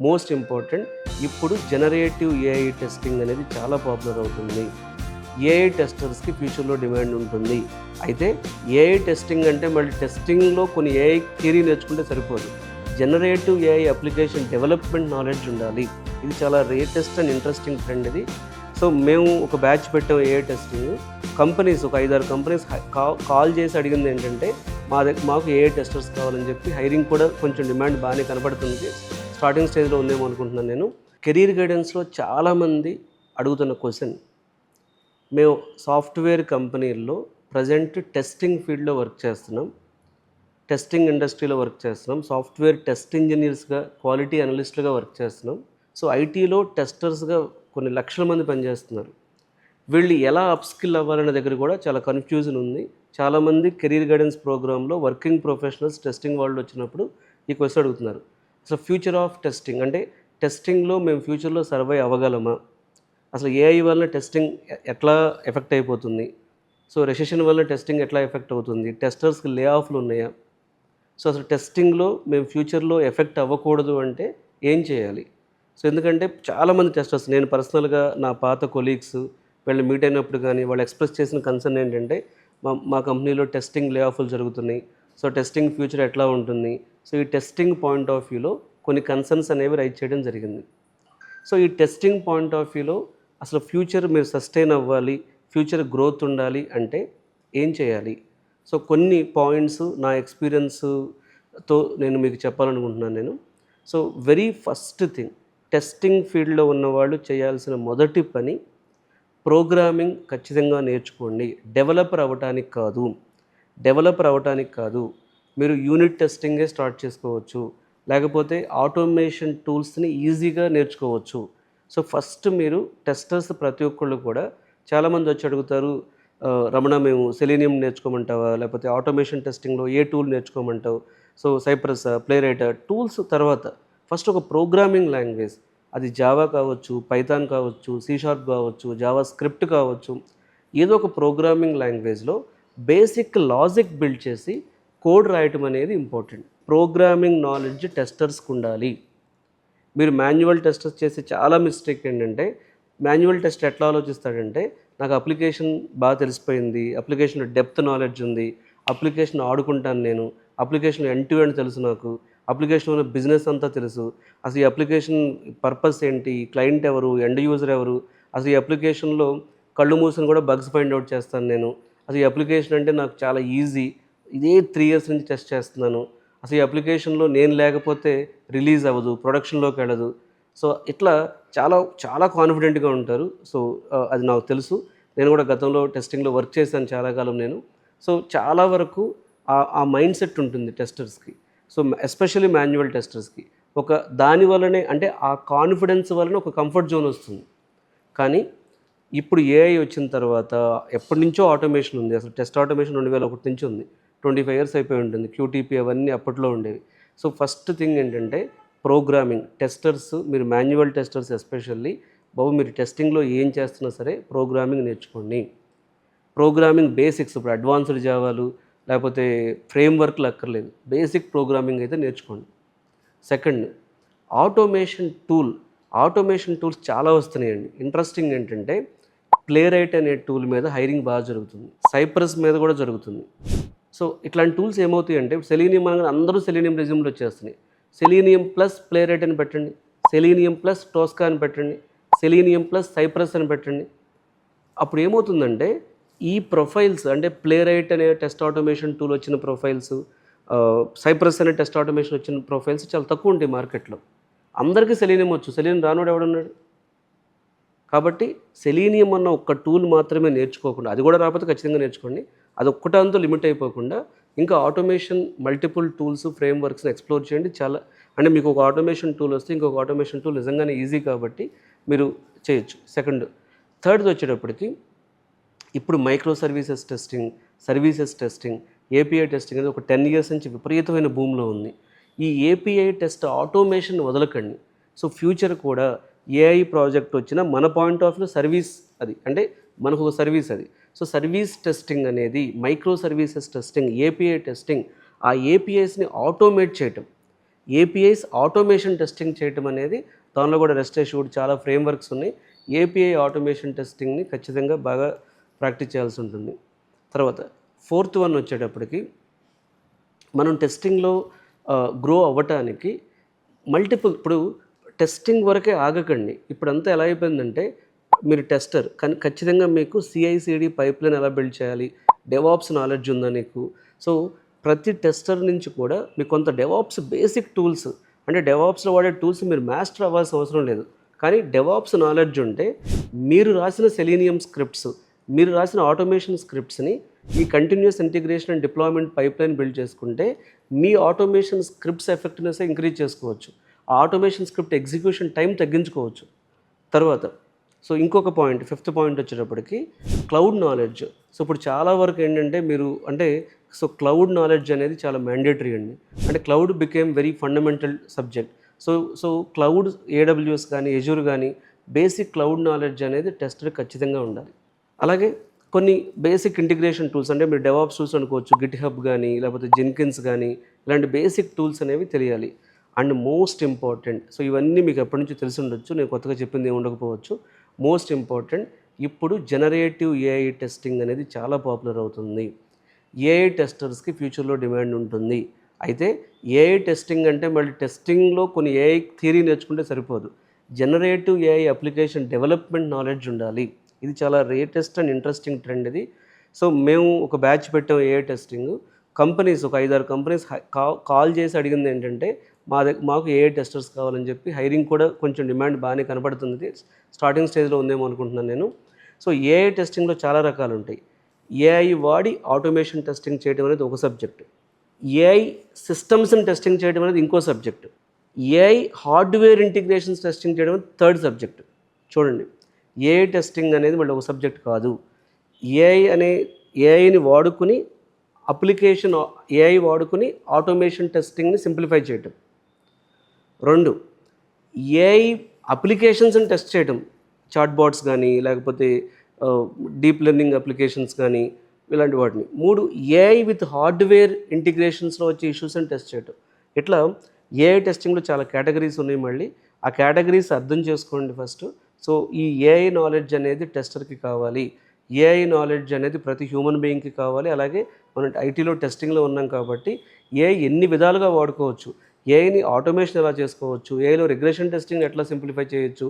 Most important ఇప్పుడు generative AI testing అనేది చాలా పాపులర్ అవుతుంది. ఏఐ టెస్టర్స్కి ఫ్యూచర్లో డిమాండ్ ఉంటుంది. అయితే ఏఐ టెస్టింగ్ అంటే మళ్ళీ టెస్టింగ్లో కొన్ని ఏఐ థియరీ నేర్చుకుంటే సరిపోదు. Generative AI application development knowledge ఉండాలి. ఇది చాలా లేటెస్ట్ అండ్ ఇంట్రెస్టింగ్ ట్రెండ్ ఇది. సో మేము ఒక బ్యాచ్ పెట్టాం ఏఐ టెస్టింగ్. కంపెనీస్ ఒక 5-6 కంపెనీస్ కాల్ చేసి అడిగింది ఏంటంటే మాకు ఏఐ టెస్టర్స్ కావాలని చెప్పి హైరింగ్ కూడా కొంచెం డిమాండ్ బాగానే కనపడుతుంది. స్టార్టింగ్ స్టేజ్లో ఉందేమో అనుకుంటున్నాను నేను. కెరీర్ గైడెన్స్లో చాలామంది అడుగుతున్న క్వశ్చన్, మేము సాఫ్ట్వేర్ కంపెనీల్లో ప్రజెంట్ టెస్టింగ్ ఫీల్డ్లో వర్క్ చేస్తున్నాం, టెస్టింగ్ ఇండస్ట్రీలో వర్క్ చేస్తున్నాం, సాఫ్ట్వేర్ టెస్ట్ ఇంజనీర్స్గా, క్వాలిటీ అనలిస్ట్లుగా వర్క్ చేస్తున్నాం. సో ఐటీలో టెస్టర్స్గా కొన్ని లక్షల మంది పనిచేస్తున్నారు. వీళ్ళు ఎలా అప్స్కిల్ అవ్వాలనే దగ్గర కూడా చాలా కన్ఫ్యూజన్ ఉంది. చాలామంది కెరీర్ గైడెన్స్ ప్రోగ్రాంలో వర్కింగ్ ప్రొఫెషనల్స్ టెస్టింగ్ వాళ్ళు వచ్చినప్పుడు ఈ క్వశ్చన్ అడుగుతున్నారు. అసలు ఫ్యూచర్ ఆఫ్ టెస్టింగ్ అంటే టెస్టింగ్లో మేము ఫ్యూచర్లో సర్వైవ్ అవ్వగలమా, అసలు ఏఐ వల్ల టెస్టింగ్ ఎట్లా ఎఫెక్ట్ అయిపోతుంది, సో రెసెషన్ వల్ల టెస్టింగ్ ఎట్లా ఎఫెక్ట్ అవుతుంది, టెస్టర్స్కి లే ఆఫ్లు ఉన్నాయా, సో అసలు టెస్టింగ్లో మేము ఫ్యూచర్లో ఎఫెక్ట్ అవ్వకూడదు అంటే ఏం చేయాలి. సో ఎందుకంటే చాలామంది టెస్టర్స్, నేను పర్సనల్గా నా పాత కొలీగ్స్ వీళ్ళు మీట్ అయినప్పుడు కానీ వాళ్ళు ఎక్స్ప్రెస్ చేసిన కన్సర్న్ ఏంటంటే మా కంపెనీలో టెస్టింగ్ లే ఆఫ్లు జరుగుతున్నాయి, సో టెస్టింగ్ ఫ్యూచర్ ఎట్లా ఉంటుంది. సో ఈ టెస్టింగ్ పాయింట్ ఆఫ్ వ్యూలో కొన్ని కన్సర్న్స్ అనేవి రైట్ చేయడం జరిగింది. సో ఈ టెస్టింగ్ పాయింట్ ఆఫ్ వ్యూలో అసలు ఫ్యూచర్ మీరు సస్టైన్ అవ్వాలి, ఫ్యూచర్ గ్రోత్ ఉండాలి అంటే ఏం చేయాలి. సో కొన్ని పాయింట్స్ నా ఎక్స్పీరియన్స్తో నేను మీకు చెప్పాలనుకుంటున్నాను. So very first thing, testing ఫీల్డ్లో ఉన్నవాళ్ళు చేయాల్సిన మొదటి పని ప్రోగ్రామింగ్ ఖచ్చితంగా నేర్చుకోండి. డెవలపర్ అవ్వటానికి కాదు, మీరు యూనిట్ టెస్టింగే స్టార్ట్ చేసుకోవచ్చు, లేకపోతే ఆటోమేషన్ టూల్స్ని ఈజీగా నేర్చుకోవచ్చు. సో ఫస్ట్ మీరు టెస్టర్స్ ప్రతి ఒక్కళ్ళు కూడా చాలామంది వచ్చి అడుగుతారు, రమణ మేము సెలీనియం నేర్చుకోమంటావా, లేకపోతే ఆటోమేషన్ టెస్టింగ్లో ఏ టూల్ నేర్చుకోమంటావు. సో సైప్రస్, ప్లేరైట్ టూల్స్ తర్వాత ఫస్ట్ ఒక ప్రోగ్రామింగ్ లాంగ్వేజ్, అది జావా కావచ్చు, పైథాన్ కావచ్చు, సి షార్ప్ కావచ్చు, జావా స్క్రిప్ట్ కావచ్చు, ఏదో ఒక ప్రోగ్రామింగ్ లాంగ్వేజ్లో బేసిక్ లాజిక్ బిల్డ్ చేసి కోడ్ రాయటం అనేది ఇంపార్టెంట్. ప్రోగ్రామింగ్ నాలెడ్జ్ టెస్టర్స్కి ఉండాలి. మీరు మాన్యువల్ టెస్టర్స్ చేసే చాలా మిస్టేక్ ఏంటంటే, మాన్యువల్ టెస్ట్ ఎట్లా ఆలోచిస్తాడంటే నాకు అప్లికేషన్ బాగా తెలిసిపోయింది, అప్లికేషన్లో డెప్త్ నాలెడ్జ్ ఉంది, అప్లికేషన్ ఆడుకుంటాను నేను, అప్లికేషన్ ఎండ్ టు ఎండ్ తెలుసు, నాకు అప్లికేషన్లో ఉన్న బిజినెస్ అంతా తెలుసు, అసలు ఈ అప్లికేషన్ పర్పస్ ఏంటి, క్లయింట్ ఎవరు, ఎండ్ యూజర్ ఎవరు, అసలు ఈ అప్లికేషన్లో కళ్ళు మూసుని కూడా బగ్స్ ఫైండ్ అవుట్ చేస్తాను నేను, అసలు ఈ అప్లికేషన్ అంటే నాకు చాలా ఈజీ, ఇదే 3 years నుంచి టెస్ట్ చేస్తున్నాను, అసలు ఈ అప్లికేషన్లో నేను లేకపోతే రిలీజ్ అవ్వదు, ప్రొడక్షన్లోకి వెళ్ళదు. సో ఇట్లా చాలా చాలా కాన్ఫిడెంట్గా ఉంటారు. సో అది నాకు తెలుసు, నేను కూడా గతంలో టెస్టింగ్లో వర్క్ చేశాను చాలా కాలం నేను. సో చాలా వరకు ఆ మైండ్ సెట్ ఉంటుంది టెస్టర్స్కి. సో ఎస్పెషల్లీ మాన్యువల్ టెస్టర్స్కి ఒక దాని వల్లనే, అంటే ఆ కాన్ఫిడెన్స్ వలన ఒక కంఫర్ట్ జోన్ వస్తుంది. కానీ ఇప్పుడు ఏఐ వచ్చిన తర్వాత ఎప్పటి నుంచో ఆటోమేషన్ ఉంది. అసలు టెస్ట్ ఆటోమేషన్ 2001 నుంచి ఉంది, 25 years అయిపోయి ఉంటుంది. క్యూటీపీ అవన్నీ అప్పట్లో ఉండేవి. సో ఫస్ట్ థింగ్ ఏంటంటే ప్రోగ్రామింగ్. టెస్టర్స్, మీరు మాన్యువల్ టెస్టర్స్ ఎస్పెషల్లీ, బాబు మీరు టెస్టింగ్లో ఏం చేస్తున్నా సరే ప్రోగ్రామింగ్ నేర్చుకోండి. ప్రోగ్రామింగ్ బేసిక్స్, ఇప్పుడు అడ్వాన్స్డ్ జావాలు లేకపోతే ఫ్రేమ్వర్క్లు అక్కర్లేదు, బేసిక్ ప్రోగ్రామింగ్ అయితే నేర్చుకోండి. సెకండ్, ఆటోమేషన్ టూల్స్ చాలా వస్తున్నాయండి. ఇంట్రెస్టింగ్ ఏంటంటే ప్లేరైట్ అనే టూల్ మీద హైరింగ్ బాగా జరుగుతుంది, సైప్రస్ మీద కూడా జరుగుతుంది. సో ఇట్లాంటి టూల్స్ ఏమవుతాయి అంటే, సెలీనియం అనగానే అందరూ సెలీనియం రెజ్యూమ్లో వచ్చేస్తున్నాయి. సెలీనియం ప్లస్ ప్లేరైట్ అని పెట్టండి, సెలీనియం ప్లస్ టోస్కా అని పెట్టండి, సెలీనియం ప్లస్ సైప్రస్ అని పెట్టండి. అప్పుడు ఏమవుతుందంటే ఈ ప్రొఫైల్స్, అంటే ప్లేరైట్ అనే టెస్ట్ ఆటోమేషన్ టూల్ వచ్చిన ప్రొఫైల్స్, సైప్రస్ అనే టెస్ట్ ఆటోమేషన్ వచ్చిన ప్రొఫైల్స్ చాలా తక్కువ ఉంటాయి మార్కెట్లో. అందరికీ సెలీనియం వచ్చు, సెలీనియం రానోడు ఎవడున్నాడు. కాబట్టి సెలీనియం అన్న ఒక్క టూల్ మాత్రమే నేర్చుకోకుండా, అది కూడా రాకపోతే ఖచ్చితంగా నేర్చుకోండి, అది ఒక్కటంతో లిమిట్ అయిపోకుండా ఇంకా ఆటోమేషన్ మల్టిపుల్ టూల్స్, ఫ్రేమ్వర్క్స్ని ఎక్స్ప్లోర్ చేయండి. చాలా, అంటే మీకు ఒక ఆటోమేషన్ టూల్ వస్తే ఇంకొక ఆటోమేషన్ టూల్ నిజంగానే ఈజీ కాబట్టి మీరు చేయొచ్చు. సెకండ్, థర్డ్ది వచ్చేటప్పటికి ఇప్పుడు micro services testing, API testing అనేది ఒక 10 years నుంచి విపరీతమైన భూమిలో ఉంది. ఈ ఏపీఐ టెస్ట్ ఆటోమేషన్ వదలకండి. సో ఫ్యూచర్ కూడా ఏఐ ప్రాజెక్ట్ వచ్చిన మన పాయింట్ ఆఫ్ వ్యూ సర్వీస్ అది, అంటే మనకు ఒక సర్వీస్ అది. సో సర్వీస్ టెస్టింగ్ అనేది, micro services testing, API testing, ఆ ఏపీఐస్ని ఆటోమేట్ చేయటం. ఏపీఐస్ ఆటోమేషన్ టెస్టింగ్ చేయటం అనేది దానిలో కూడా రెస్ట్ అష్యూర్డ్ చాలా ఫ్రేమ్వర్క్స్ ఉన్నాయి. ఏపీఐ ఆటోమేషన్ టెస్టింగ్ని ఖచ్చితంగా బాగా ప్రాక్టీస్ చేయాల్సి ఉంటుంది. తర్వాత ఫోర్త్ వన్ వచ్చేటప్పటికి మనం టెస్టింగ్లో గ్రో అవ్వటానికి మల్టిపుల్ ఇప్పుడు టెస్టింగ్ వరకే ఆగకండి. ఇప్పుడంతా ఎలా అయిపోయిందంటే మీరు టెస్టర్ కానీ ఖచ్చితంగా మీకు సిఐసిడి పైప్లైన్ ఎలా బిల్డ్ చేయాలి, డెవాప్స్ నాలెడ్జ్ ఉందా నీకు. సో ప్రతి టెస్టర్ నుంచి కూడా మీకు కొంత డెవాప్స్ బేసిక్ టూల్స్ అంటే డెవాప్స్లో వాడే టూల్స్ మీరు మాస్టర్ అవ్వాల్సిన అవసరం లేదు. కానీ డెవాప్స్ నాలెడ్జ్ ఉంటే మీరు రాసిన సెలీనియం స్క్రిప్ట్స్, మీరు రాసిన ఆటోమేషన్ స్క్రిప్ట్స్ని ఈ continuous integration and deployment pipeline build చేసుకుంటే మీ ఆటోమేషన్ స్క్రిప్ట్స్ ఎఫెక్టివ్నెస్ ఇంక్రీజ్ చేసుకోవచ్చు. ఆ ఆటోమేషన్ స్క్రిప్ట్ ఎగ్జిక్యూషన్ టైం తగ్గించుకోవచ్చు. తర్వాత సో ఇంకొక పాయింట్, ఫిఫ్త్ పాయింట్ వచ్చేటప్పటికి క్లౌడ్ నాలెడ్జ్. సో ఇప్పుడు చాలా వరకు ఏంటంటే మీరు అంటే సో క్లౌడ్ నాలెడ్జ్ అనేది చాలా మ్యాండేటరీ అండి. అంటే cloud became very fundamental subject. So cloud AWS కానీ ఎజూర్ కానీ బేసిక్ క్లౌడ్ నాలెడ్జ్ అనేది టెస్టర్ ఖచ్చితంగా ఉండాలి. అలాగే కొన్ని బేసిక్ ఇంటిగ్రేషన్ టూల్స్ అంటే మీరు డెవాప్స్ టూల్స్ అనుకోవచ్చు, గిట్ హబ్ కానీ లేకపోతే జెన్కిన్స్ కానీ ఇలాంటి బేసిక్ టూల్స్ అనేవి తెలియాలి. అండ్ మోస్ట్ ఇంపార్టెంట్, సో ఇవన్నీ మీకు ఎప్పటి నుంచి తెలిసి ఉండొచ్చు, నేను కొత్తగా చెప్పింది ఏమి ఉండకపోవచ్చు. మోస్ట్ ఇంపార్టెంట్, ఇప్పుడు జనరేటివ్ ఏఐ టెస్టింగ్ అనేది చాలా పాపులర్ అవుతుంది. ఏఐ టెస్టర్స్కి ఫ్యూచర్లో డిమాండ్ ఉంటుంది. అయితే ఏఐ టెస్టింగ్ అంటే మళ్ళీ టెస్టింగ్లో కొన్ని ఏఐ థియరీ నేర్చుకుంటే సరిపోదు. Generative AI application development knowledge ఉండాలి. ఇది చాలా లేటెస్ట్ అండ్ ఇంట్రెస్టింగ్ ట్రెండ్ ఇది. సో మేము ఒక బ్యాచ్ పెట్టాం ఏఐ టెస్టింగ్. కంపెనీస్ ఒక 5-6 కంపెనీస్ కాల్ చేసి అడిగింది ఏంటంటే మాకు ఏఐ టెస్టర్స్ కావాలని చెప్పి. హైరింగ్ కూడా కొంచెం డిమాండ్ బాగానే కనపడుతుంది. స్టార్టింగ్ స్టేజ్లో ఉందేమో అనుకుంటున్నాను నేను. సో ఏఐ టెస్టింగ్లో చాలా రకాలు ఉంటాయి. ఏఐ వాడి ఆటోమేషన్ టెస్టింగ్ చేయడం అనేది ఒక సబ్జెక్ట్. ఏఐ సిస్టమ్స్ని టెస్టింగ్ చేయడం అనేది ఇంకో subject. AI hardware integrations testing చేయడం అనేది థర్డ్ సబ్జెక్ట్. చూడండి, ఏఐ టెస్టింగ్ అనేది మళ్ళీ ఒక సబ్జెక్ట్ కాదు. ఏఐని వాడుకుని అప్లికేషన్ ఏఐ వాడుకుని ఆటోమేషన్ టెస్టింగ్ని సింప్లిఫై చేయటం. 2, ఏఐ అప్లికేషన్స్ని టెస్ట్ చేయటం, చాట్ బాట్స్ కానీ లేకపోతే డీప్ లెర్నింగ్ అప్లికేషన్స్ కానీ ఇలాంటి వాటిని. 3, ఏఐ విత్ హార్డ్వేర్ ఇంటిగ్రేషన్స్లో వచ్చే ఇష్యూస్ని టెస్ట్ చేయటం. ఇట్లా ఏఐ టెస్టింగ్లో చాలా కేటగిరీస్ ఉన్నాయి. మళ్ళీ ఆ కేటగిరీస్ అర్థం చేసుకోండి ఫస్ట్. సో ఈ ఏఐ నాలెడ్జ్ అనేది టెస్టర్కి కావాలి. ఏఐ నాలెడ్జ్ అనేది ప్రతి హ్యూమన్ బీయింగ్కి కావాలి. అలాగే మనం ఐటీలో టెస్టింగ్లో ఉన్నాం కాబట్టి ఏఐ ఎన్ని విధాలుగా వాడుకోవచ్చు, ఏఐని ఆటోమేషన్ ఎలా చేసుకోవచ్చు, ఏఐలో రిగ్రెషన్ టెస్టింగ్ ఎట్లా సింప్లిఫై చేయొచ్చు,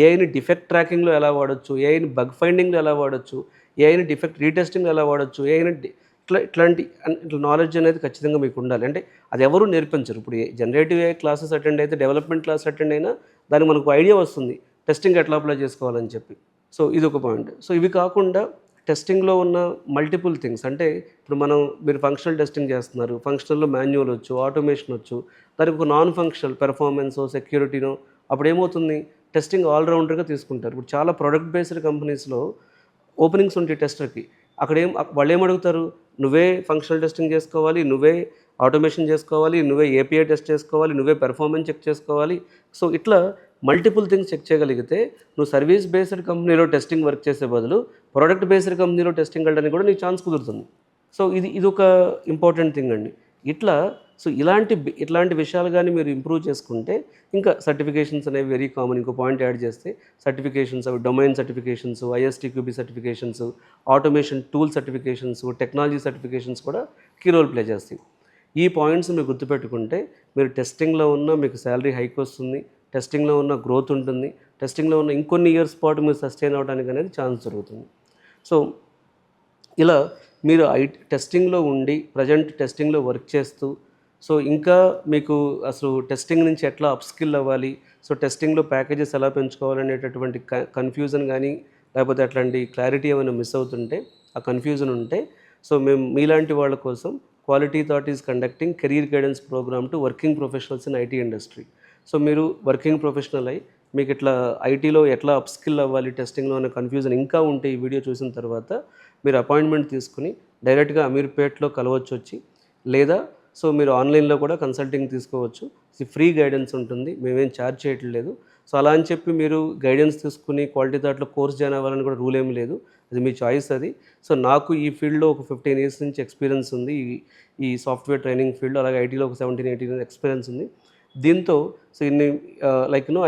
ఏఐని డిఫెక్ట్ ట్రాకింగ్లో ఎలా వాడచ్చు, ఏఐని బగ్ ఫైండింగ్లో ఎలా వాడచ్చు, ఏఐని డిఫెక్ట్ రీటెస్టింగ్ ఎలా వాడచ్చు, ఏఐని ఇట్లాంటి నాలెడ్జ్ అనేది ఖచ్చితంగా మీకు ఉండాలి. అంటే అది ఎవరు నేర్పించరు. ఇప్పుడు జనరేటివ్ ఏఐ క్లాసెస్ అటెండ్ అయితే, డెవలప్మెంట్ క్లాస్ అటెండ్ అయినా దానికి మనకు ఐడియా వస్తుంది టెస్టింగ్ ఎట్లా అప్లై చేసుకోవాలని చెప్పి. సో ఇది ఒక పాయింట్. సో ఇవి కాకుండా టెస్టింగ్లో ఉన్న మల్టిపుల్ థింగ్స్ అంటే ఇప్పుడు మీరు ఫంక్షనల్ టెస్టింగ్ చేస్తున్నారు, ఫంక్షనల్లో మాన్యువల్ వచ్చు, ఆటోమేషన్ వచ్చు, దానికి ఒక నాన్ ఫంక్షనల్ పెర్ఫార్మెన్సో సెక్యూరిటీనో అప్పుడు ఏమవుతుంది, టెస్టింగ్ ఆల్రౌండర్గా తీసుకుంటారు. ఇప్పుడు చాలా ప్రొడక్ట్ బేస్డ్ కంపెనీస్లో ఓపెనింగ్స్ ఉంటాయి టెస్టర్కి. వాళ్ళు ఏమడుగుతారు, నువ్వే ఫంక్షనల్ టెస్టింగ్ చేసుకోవాలి, నువ్వే ఆటోమేషన్ చేసుకోవాలి, నువ్వే ఏపీఐ టెస్ట్ చేసుకోవాలి, నువ్వే పెర్ఫార్మెన్స్ చెక్ చేసుకోవాలి. సో ఇట్లా మల్టిపుల్ థింగ్స్ చెక్ చేయగలిగితే నువ్వు సర్వీస్ బేస్డ్ కంపెనీలో టెస్టింగ్ వర్క్ చేసే బదులు ప్రొడక్ట్ బేస్డ్ కంపెనీలో టెస్టింగ్ వెళ్ళడానికి కూడా నీకు ఛాన్స్ కుదురుతుంది. సో ఇది ఒక ఇంపార్టెంట్ థింగ్ అండి. సో ఇట్లాంటి విషయాలు కానీ మీరు ఇంప్రూవ్ చేసుకుంటే ఇంకా సర్టిఫికేషన్స్ అనేవి వెరీ కామన్. ఇంకో పాయింట్ యాడ్ చేస్తే సర్టిఫికేషన్స్, అవి domain certifications, ISTQB certifications, automation tool certifications, technology certifications కూడా కీ రోల్ ప్లే చేస్తాయి. ఈ పాయింట్స్ మీరు గుర్తుపెట్టుకుంటే మీరు టెస్టింగ్లో ఉన్న మీకు శాలరీ హైక్ వస్తుంది, టెస్టింగ్లో ఉన్న గ్రోత్ ఉంటుంది, టెస్టింగ్లో ఉన్న ఇంకొన్ని ఇయర్స్ పాటు మీరు సస్టైన్ అవ్వడానికి అనేది ఛాన్స్ జరుగుతుంది. సో ఇలా మీరు టెస్టింగ్లో ఉండి ప్రజెంట్ టెస్టింగ్లో వర్క్ చేస్తూ సో ఇంకా మీకు అసలు టెస్టింగ్ నుంచి ఎట్లా అప్స్కిల్ అవ్వాలి, సో టెస్టింగ్లో ప్యాకేజెస్ ఎలా పెంచుకోవాలనేటటువంటి కన్ఫ్యూజన్ కానీ లేకపోతే అట్లాంటి క్లారిటీ ఏమైనా మిస్ అవుతుంటే, ఆ కన్ఫ్యూజన్ ఉంటే, సో మేము మీలాంటి వాళ్ళ కోసం quality thought is conducting career guidance program to working professionals in IT industry. So మీరు వర్కింగ్ ప్రొఫెషనల్ అయ్యి మీకు ఇట్లా ఐటీలో ఎట్లా అప్స్కిల్ అవ్వాలి, టెస్టింగ్లో ఉన్న కన్ఫ్యూజన్ ఇంకా ఉంటే ఈ వీడియో చూసిన తర్వాత మీరు అపాయింట్మెంట్ తీసుకుని డైరెక్ట్గా అమీర్పేట్లో కలవచ్చు వచ్చి, లేదా సో మీరు ఆన్లైన్లో కూడా కన్సల్టింగ్ తీసుకోవచ్చు. ఫ్రీ గైడెన్స్ ఉంటుంది, మేమేం ఛార్జ్ చేయట్లేదు. సో అలా అని చెప్పి మీరు గైడెన్స్ తీసుకుని క్వాలిటీ థాట్లో కోర్స్ జాయిన్ అవ్వాలని కూడా రూల్ ఏమి లేదు, అది మీ చాయిస్ అది. సో నాకు ఈ ఫీల్డ్లో ఒక 15 years నుంచి ఎక్స్పీరియన్స్ ఉంది, ఈ సాఫ్ట్వేర్ ట్రైనింగ్ ఫీల్డ్. అలాగే ఐటీలో ఒక 17-18 years ఎక్స్పీరియన్స్ ఉంది. దీంతో సో ఇన్ని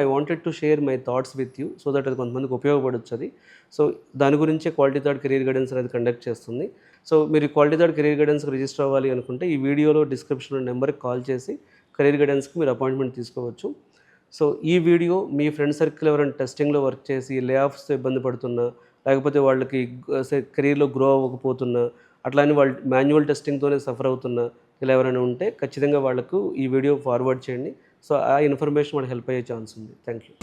I wanted to share my thoughts with you so that అది కొంతమందికి ఉపయోగపడొచ్చు అది. సో దాని గురించే క్వాలిటీ థాట్ కెరీర్ గైడెన్స్ అనేది కండక్ట్ చేస్తుంది. సో మీరు క్వాలిటీ థాట్ కెరీర్ గైడెన్స్కి రిజిస్టర్ అవ్వాలి అనుకుంటే ఈ వీడియోలో డిస్క్రిప్షన్లో నెంబర్కి కాల్ చేసి కెరీర్ గైడెన్స్కి మీరు అపాయింట్మెంట్ తీసుకోవచ్చు. సో ఈ వీడియో మీ ఫ్రెండ్ సర్కిల్ ఎవరైనా టెస్టింగ్లో వర్క్ చేసి లే ఆఫ్స్తో ఇబ్బంది పడుతున్నా, లేకపోతే వాళ్ళకి కెరీర్లో గ్రో అవ్వకపోతున్నా, అట్లానే వాళ్ళు మాన్యువల్ టెస్టింగ్తోనే సఫర్ అవుతున్నా ఇలా ఎవరైనా ఉంటే ఖచ్చితంగా వాళ్ళకు ఈ వీడియో ఫార్వర్డ్ చేయండి. సో ఆ ఇన్ఫర్మేషన్ వాళ్ళకి హెల్ప్ అయ్యే ఛాన్స్ ఉంది. Thank you.